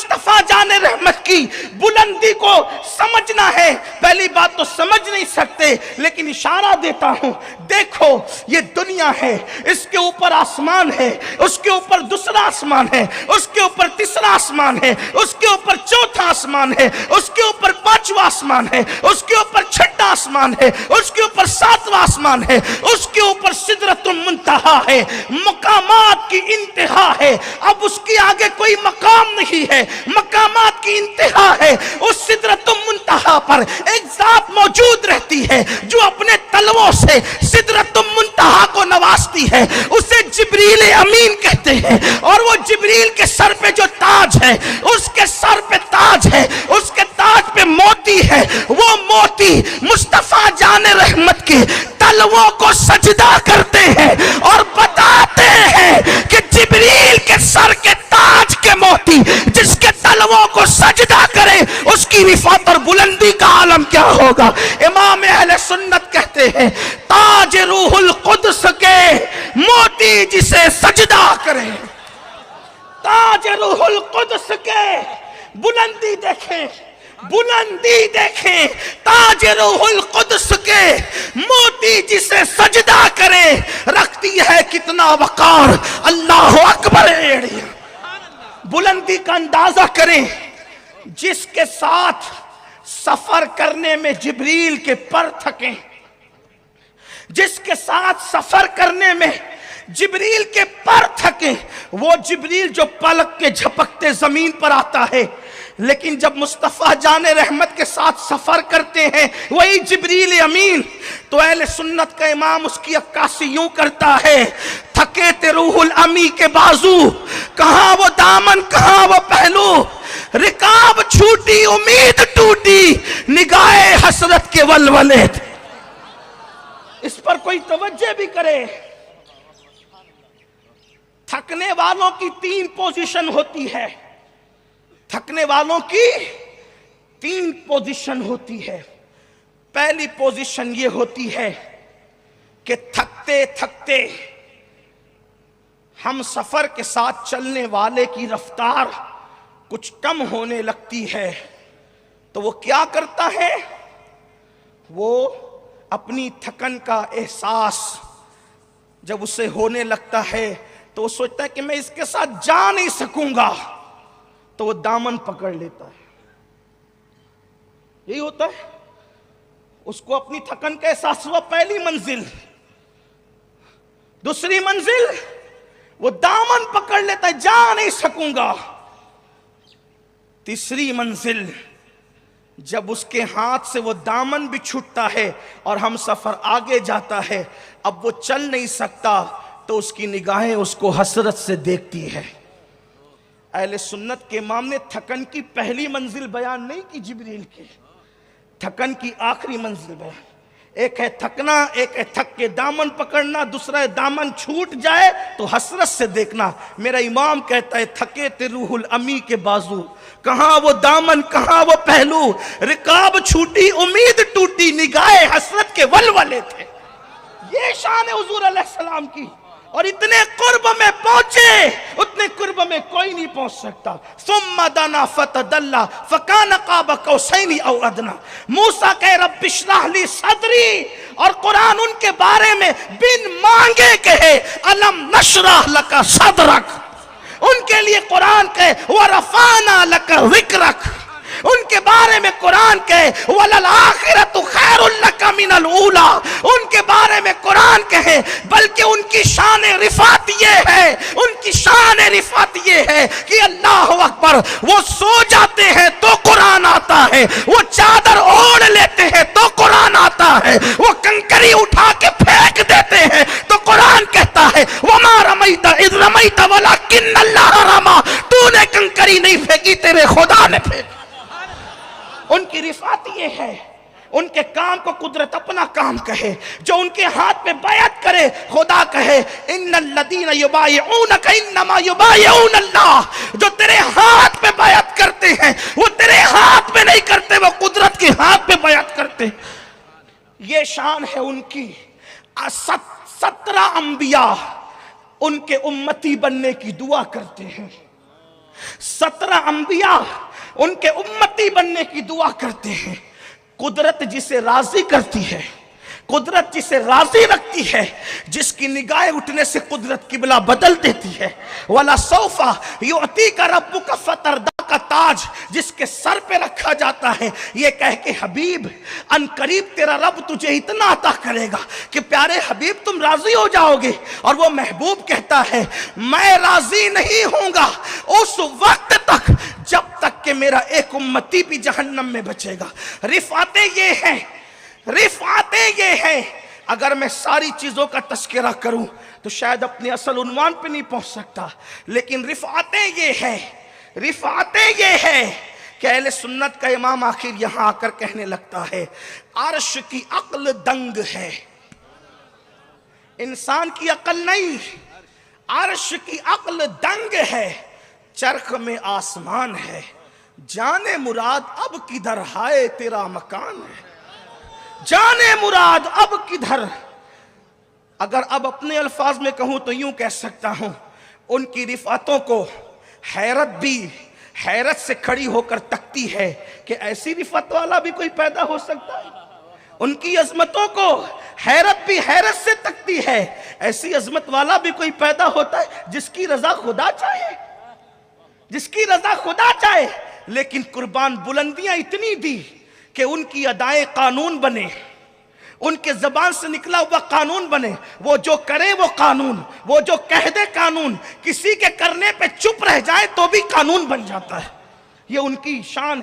मुस्तफा जाने रहमत की बुलंदी को समझना है, पहली बात तो समझ नहीं सकते, लेकिन इशारा देता हूं, देखो ये दुनिया है, इसके ऊपर आसमान है, उसके ऊपर दूसरा आसमान है, उसके ऊपर तीसरा आसमान है, उसके ऊपर चौथा आसमान है, उसके ऊपर पांचवा आसमान है, उसके ऊपर छठा आसमान है, उसके ऊपर सातवां आसमान है, उसके ऊपर सिदरतुल मुंतहा है, मकामात की इंतहा है। अब उसके आगे कोई मकाम नहीं है, मकामात की इंतहा है। उस सिदरतुल मुंतहा पर एक जात मौजूद रहती है जो अपने तलवों से सिदरतुल मुंतहा को नवाजती है, उसे जिब्रील अमीन कहते हैं। और वो जिब्रील के सर पे जो ताज है, उसके सर पे ताज है, उसके ताज पे मोती है, वो मोती मुस्तफा जाने रहमत के तलवों को सजदा करते हैं और बताते हैं कि जिब्रील के सर के ताज के मोती जिसके तलवों को सजदा करे उसकी रिफात और बुलंदी का आलम क्या होगा। इमाम अहले सुन्नत कहते हैं ताज रूहुल कुद्स के मोती जिसे सजदा करे, ताज रूहुल कुद्स के बुलंदी देखें, बुलंदी देखें, ताज रूहुल कुद्स के मोती जिसे सजदा करे, रखती है कितना वकार, अल्लाह अकबर। बुलंदी का अंदाजा करें, जिसके साथ सफर करने में जिब्रील के पर थके, जिसके साथ सफर करने में जिब्रील के पर थके, वो जिब्रील जो पलक के झपकते जमीन पर आता है, लेकिन जब मुस्तफा जाने रहमत के साथ सफर करते हैं वही जिब्रील अमीन, तो अहले सुन्नत का इमाम उसकी अक्कासी यूं करता है, थके ते रूहुल अमी के बाजू, कहां वो दामन कहां वो पहलू, रिकाब छूटी उम्मीद टूटी, निगाहे हसरत के वलवले थे। इस पर कोई तवज्जो भी करे, थकने वालों की 3 पोजीशन होती है, थकने वालों की 3 पोजीशन होती है। पहली पोजीशन ये होती है कि थकते थकते हम सफर के साथ चलने वाले की रफ्तार कुछ कम होने लगती है, तो वो क्या करता है, वो अपनी थकन का एहसास जब उसे होने लगता है तो वो सोचता है कि मैं इसके साथ जा नहीं सकूंगा, तो वो दामन पकड़ लेता है। यही होता है, उसको अपनी थकन का एहसास हुआ, पहली मंजिल, दूसरी मंजिल, वो दामन पकड़ लेता है, जा नहीं सकूंगा। तीसरी मंजिल, जब उसके हाथ से वो दामन भी छूटता है और हम सफर आगे जाता है, अब वो चल नहीं सकता, तो उसकी निगाहें उसको हसरत से देखती है। अहले सुन्नत के इमाम ने थकन की पहली मंजिल बयान नहीं की जिब्रील की, थकन की आखिरी मंजिल बयान। एक है थकना, एक है थक के दामन पकड़ना, दूसरा है दामन छूट जाए तो हसरत से देखना। मेरा इमाम कहता है थके ते रूहुल अमी के बाजू, कहां वो दामन कहां वो पहलू, रिकाब छूटी उम्मीद टूटी, निगाहे हसरत के वलवले थे। ये शान है हुजूर अलैहिस्सलाम की, और इतने कुर्ब में पहुंचे, उतने कुर्ब में कोई नहीं पहुंच सकता। सुम्मा दना फतदल्ला फकान क़ाब कौसैनी औ अदना, मूसा कहे रब्बि इश्रह ली सदरी, और कुरान उनके बारे में बिन मांगे कहे अलम नशरह लका सदरक, उनके लिए कुरान कहे व रफाना लका ज़िक्रक, उनके बारे में कुरान कहे वलल आखिरतु खैरुल लका मिनल ऊला, उनके बारे में कुरान कहे, बल्कि उनकी शान रिफात ये है, उनकी शान रिफात ये है कि अल्लाह अकबर, वो सो जाते हैं तो कुरान आता है, वो चादर ओढ़ लेते हैं तो कुरान आता है, वो कंकरी उठा के फेंक देते हैं तो कुरान कहता है वमा रमैता इज़ रमैता वलाकिन्नल्लाह रमा, तूने कंकरी नहीं फेंकी, तेरे खुदा ने फेंकी। उनकी रिफात ये है, उनके काम को कुदरत अपना काम कहे, जो उनके हाथ पे बैत करे खुदा कहे इन्नल लदीना युबायऊनका इन्नमा युबायऊन अल्लाह, जो तेरे हाथ पे बैत करते हैं वो तेरे हाथ पे नहीं करते, वो कुदरत के हाथ पे बैत करते। ये शान है उनकी। 17 अंबिया उनके उम्मती बनने की दुआ करते हैं, 17 अंबिया उनके उम्मती बनने की दुआ करते हैं। कुदरत जिसे राजी करती है, कुदरत जिसे राजी रखती है, जिसकी निगाहें उठने से कुदरत किबला बदल देती है। वाला सौफा युती का रब्बु का फतरदा का ताज जिसके सर पे रखा जाता है, ये कह के हबीब अनकरीब तेरा रब तुझे इतना अता करेगा कि प्यारे हबीब तुम राजी हो जाओगे। और वो महबूब कहता है मैं राजी नहीं होऊंगा उस वक्त तक जब तक कि मेरा एक उम्मती भी जहन्नम में बचेगा। रिफाते ये हैं, रिफाते ये हैं। अगर मैं सारी चीजों का तस्करा करूं तो शायद अपने असल उन्वान पे नहीं पहुंच सकता, लेकिन रिफाते ये हैं, रिफाते ये है कि अहले सुन्नत का इमाम आखिर यहां आकर कहने लगता है अर्श की अक्ल दंग है, इंसान की अक्ल नहीं, अर्श की अक्ल दंग है, चरख में आसमान है, जाने मुराद अब किधर हाय तेरा मकान है, जाने मुराद अब किधर। अगर अब अपने अल्फाज में कहूं तो यूं कह सकता हूं, उनकी रिफातों को हैरत भी हैरत से खड़ी होकर तकती है कि ऐसी रिफत वाला भी कोई पैदा हो सकता है। उनकी अजमतों को हैरत भी हैरत से तकती है, ऐसी अजमत वाला भी कोई पैदा होता है जिसकी रजा खुदा चाहे, जिसकी रजा खुदा चाहे। लेकिन कुर्बान बुलंदियां इतनी दी कि उनकी अदाएं कानून बने, उनके जबान से निकला हुआ कानून बने। वो जो करे वो कानून, वो जो कह दे कानून, किसी के करने पे चुप रह जाए तो भी कानून बन जाता है। ये उनकी शान